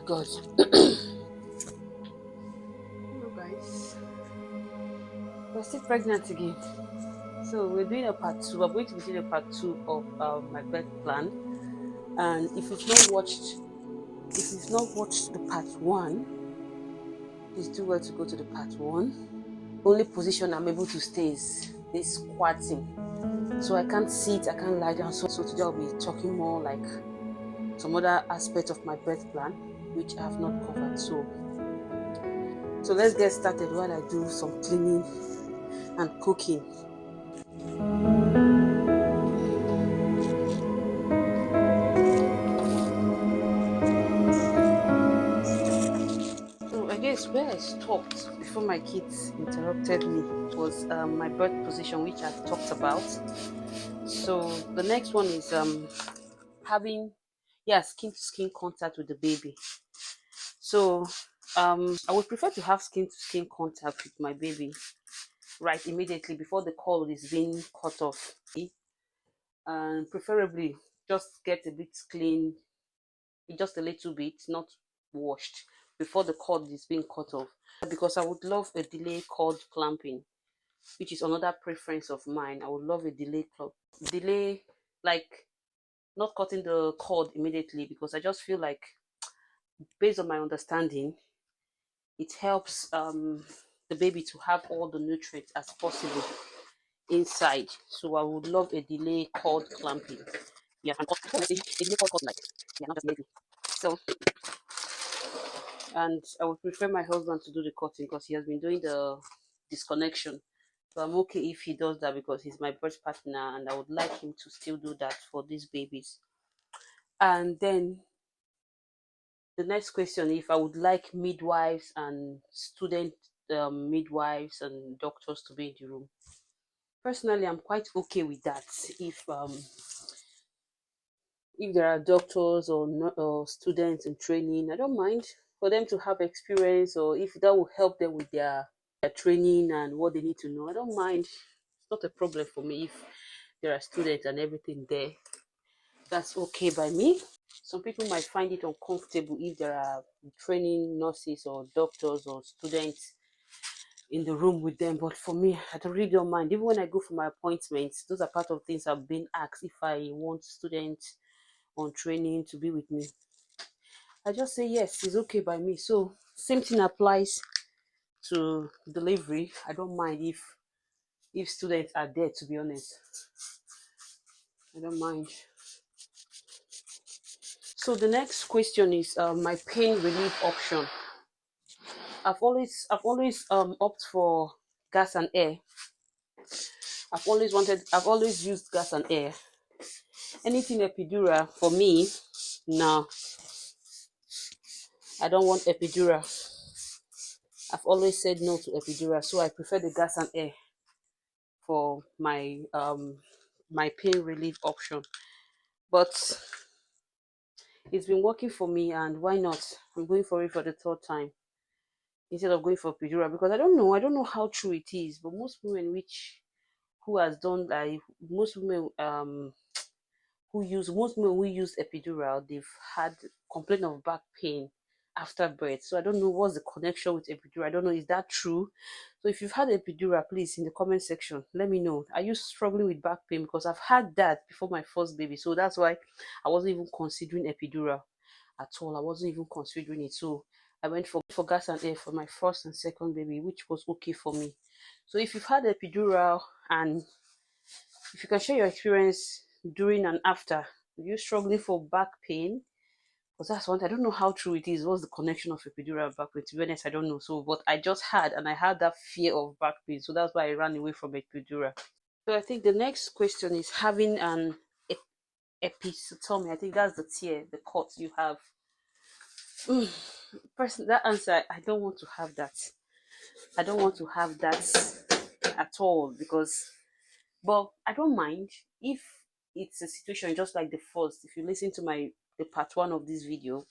God. Hello guys, we're still pregnant again. So we're doing a part 2. I'm going to be doing a part 2 of my birth plan. And if you've not watched the part 1, please do well to go to the part 1. The only position I'm able to stay is this squatting. So I can't sit, I can't lie down. So today I'll be talking more like some other aspect of my birth plan, which I have not covered. So let's get started while I do some cleaning and cooking. So I guess where I stopped before my kids interrupted me was my birth position, which I've talked about. So the next one is having skin to skin contact with the baby. So I would prefer to have skin to skin contact with my baby right immediately before the cord is being cut off, and preferably just get a bit clean, just a little bit, not washed, before the cord is being cut off, because I would love a delay cord clamping, which is another preference of mine. I would love a delay, like not cutting the cord immediately, because I just feel like, based on my understanding, it helps the baby to have all the nutrients as possible inside. So I would love a delay cord clamping. Yeah, and a delay cord like, yeah, not just maybe. So, and I would prefer my husband to do the cutting because he has been doing the disconnection. So I'm okay if he does that because he's my birth partner, and I would like him to still do that for these babies. And then the next question, if I would like midwives and student midwives and doctors to be in the room. Personally, I'm quite okay with that. If there are doctors or students in training, I don't mind for them to have experience, or if that will help them with their training and what they need to know. I don't mind. It's not a problem for me if there are students and everything there. That's okay by me. Some people might find it uncomfortable if there are training nurses or doctors or students in the room with them, but for me, I really don't mind. Even when I go for my appointments, those are part of things I've been asked if I want students on training to be with me. I just say yes, it's okay by me. So same thing applies to delivery. I don't mind if students are there, to be honest. I don't mind. So the next question is my pain relief option. I've always opted for gas and air. I've always used gas and air. Anything epidural for me, no. I don't want epidural. I've always said no to epidural, so I prefer the gas and air for my my pain relief option. But it's been working for me, and why not? I'm going for it for the third time instead of going for epidural, because I don't know how true it is, but most women who use epidural, they've had complaint of back pain after birth. So I don't know what's the connection with epidural. I don't know, is that true? So if you've had epidural, please, in the comment section, let me know. Are you struggling with back pain? Because I've had that before my first baby, so that's why I wasn't even considering epidural at all. I wasn't even considering it. So I went for gas and air for my first and second baby, which was okay for me. So if you've had epidural, and if you can share your experience during and after, are you struggling for back pain? Because that's one, I don't know how true it is. What's the connection of epidural and back pain? To be honest, I don't know. So, but I just had, and I had that fear of back pain. So that's why I ran away from epidural. So I think the next question is having an episiotomy. I think that's the tear, the cut you have. Person, that answer, I don't want to have that. I don't want to have that at all, because, but I don't mind if it's a situation just like the first. If you listen to the part 1 of this video,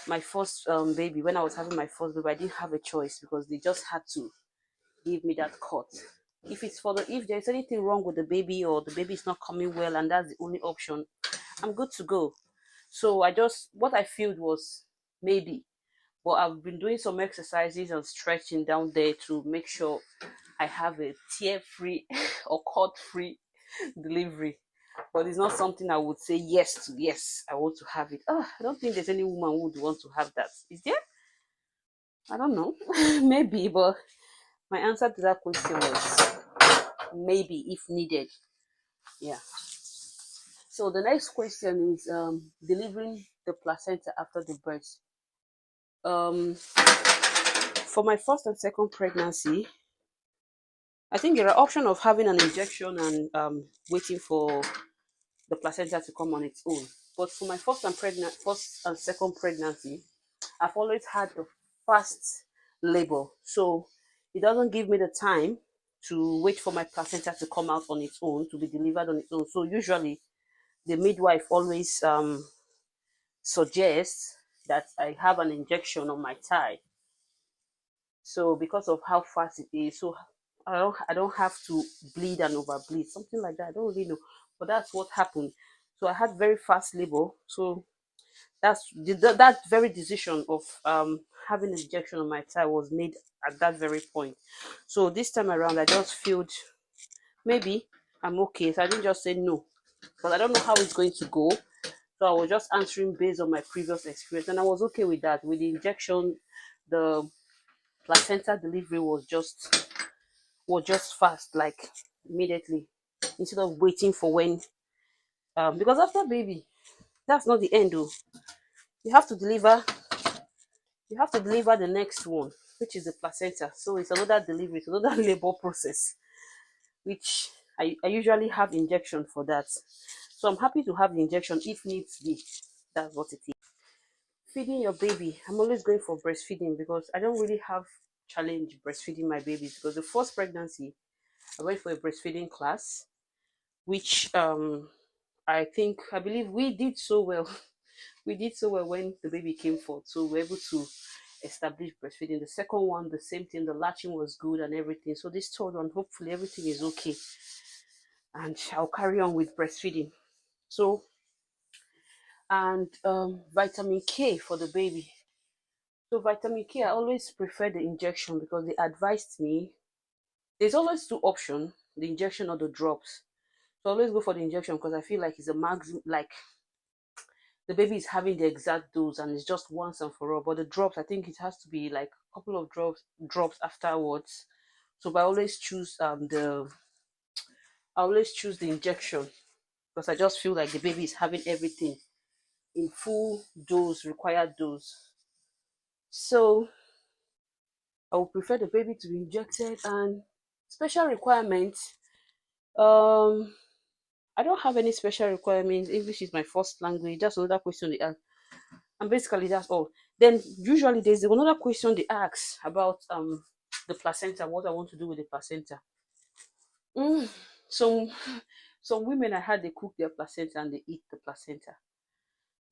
my first baby, when I was having my first baby, I didn't have a choice because they just had to give me that cut. If there's anything wrong with the baby, or the baby is not coming well and that's the only option, I'm good to go. So what I felt was maybe. But I've been doing some exercises and stretching down there to make sure I have a tear-free or cut-free delivery. But it's not something I would say yes to. Yes, I want to have it. I don't think there's any woman who would want to have that. Is there? I don't know. Maybe, but my answer to that question was maybe if needed. Yeah. So the next question is delivering the placenta after the birth. For my first and second pregnancy, I think there are options of having an injection and waiting for the placenta to come on its own. But for my first and second pregnancy, I've always had a fast labor, so it doesn't give me the time to wait for my placenta to come out on its own to be delivered on its own. So usually, the midwife always suggests that I have an injection on my thigh. So because of how fast it is, so I don't have to bleed and overbleed, something like that. I don't really know, but that's what happened. So I had very fast labor. So that very decision of having an injection on my thigh was made at that very point. So this time around, I just felt maybe I'm okay. So I didn't just say no, but I don't know how it's going to go. So I was just answering based on my previous experience, and I was okay with that. With the injection, the placenta delivery was just fast, like immediately, instead of waiting for when because after baby, that's not the end though. You have to deliver the next one, which is the placenta. So it's another delivery, it's another labor process, which I usually have injection for that. So I'm happy to have the injection if needs be. That's what it is. Feeding your baby, I'm always going for breastfeeding because I don't really have challenge breastfeeding my babies, because the first pregnancy I went for a breastfeeding class, which I believe we did so well. We did so well when the baby came forth, so we were able to establish breastfeeding. The second one, the same thing, the latching was good and everything. So this third one, hopefully everything is okay, and I'll carry on with breastfeeding. So, and vitamin K for the baby. So vitamin K, I always prefer the injection because they advised me. There's always two options: the injection or the drops. So I always go for the injection because I feel like it's a maximum, like the baby is having the exact dose and it's just once and for all. But the drops, I think it has to be like a couple of drops afterwards. So but I always choose the injection because I just feel like the baby is having everything in full dose, required dose. So I would prefer the baby to be injected. And special requirements, um I don't have any special requirements. English is my first language. That's another question they ask. And basically that's all. Then usually there's another question they ask about the placenta, what I want to do with the placenta. Mm, some some women I had, they cook their placenta and they eat the placenta.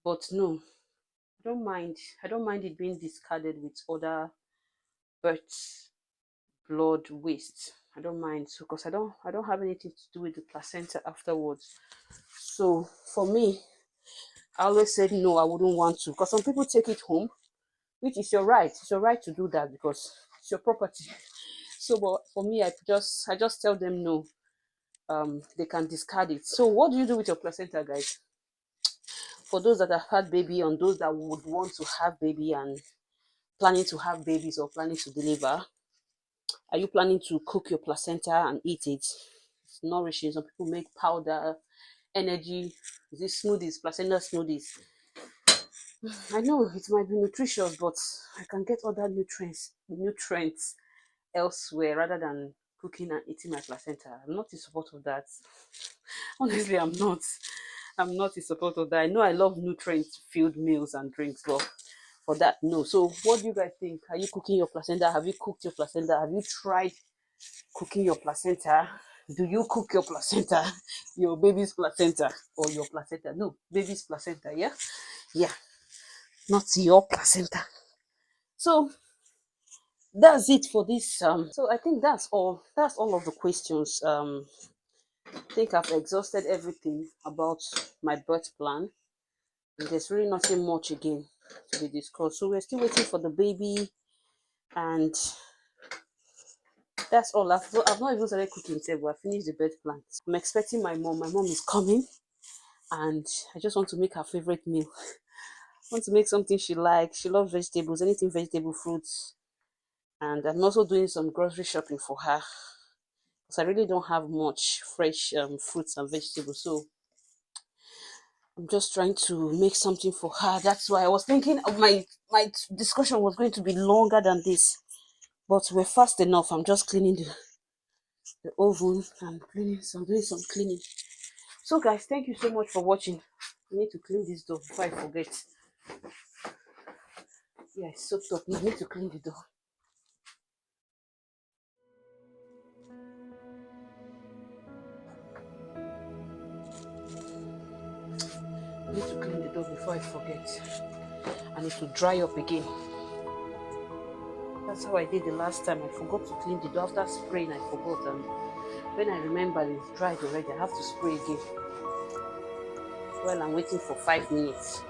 But no, I don't mind it being discarded with other birth blood waste. I don't mind, so because I don't have anything to do with the placenta afterwards. So for me, I always said no, I wouldn't want to, because some people take it home, which is your right. It's your right to do that because it's your property. So, but for me, I just tell them no. They can discard it. So, what do you do with your placenta, guys? For those that have had baby, and those that would want to have baby and planning to have babies or planning to deliver, are you planning to cook your placenta and eat it? It's nourishing. Some people make powder, energy. Is it smoothies, placenta smoothies? I know it might be nutritious, but I can get other nutrients elsewhere rather than cooking and eating my placenta. I'm not in support of that. Honestly, I'm not. I'm not in support of that. I know I love nutrient-filled meals and drinks, but for that, no. So, what do you guys think? Are you cooking your placenta? Have you cooked your placenta? Have you tried cooking your placenta? Do you cook your placenta? Your baby's placenta or your placenta? No, baby's placenta. Yeah, yeah, not your placenta. So that's it for this. So I think that's all of the questions. I think I've exhausted everything about my birth plan. And there's really nothing much again. to be discussed. So we're still waiting for the baby, and that's all. I've not even started cooking yet, but I finished the bed plant. I'm expecting my mom. My mom is coming, and I just want to make her favorite meal. I want to make something she likes. She loves vegetables, anything vegetable, fruits. And I'm also doing some grocery shopping for her because I really don't have much fresh fruits and vegetables. So I'm just trying to make something for her. That's why I was thinking of my discussion was going to be longer than this, but we're fast enough. I'm just cleaning the oven and cleaning some doing some cleaning. So guys, thank you so much for watching. I need to clean this door before I forget. Yeah, it's soaked up. I need to clean the door. I need to clean the door before I forget. I need to dry up again. That's how I did the last time. I forgot to clean the door. After spraying, I forgot. And when I remember it's dried already, I have to spray again. While I'm waiting for 5 minutes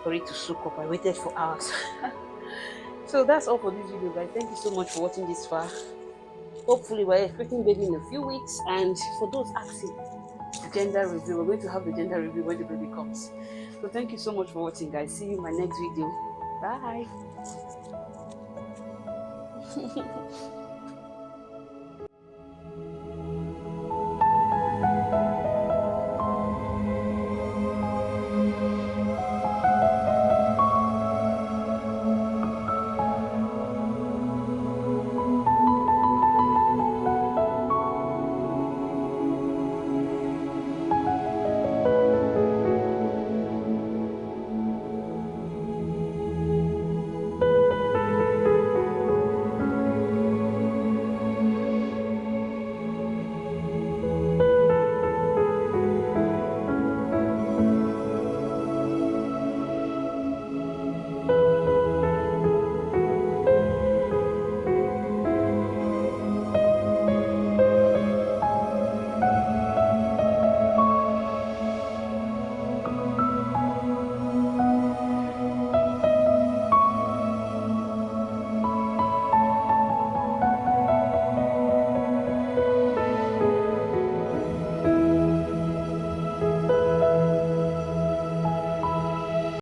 for it to soak up, I waited for hours. So that's all for this video, guys. Thank you so much for watching this far. Hopefully, we're expecting baby in a few weeks. And for those asking, gender reveal, we're going to have the gender reveal when the baby comes. So thank you so much for watching, guys. See you in my next video. Bye.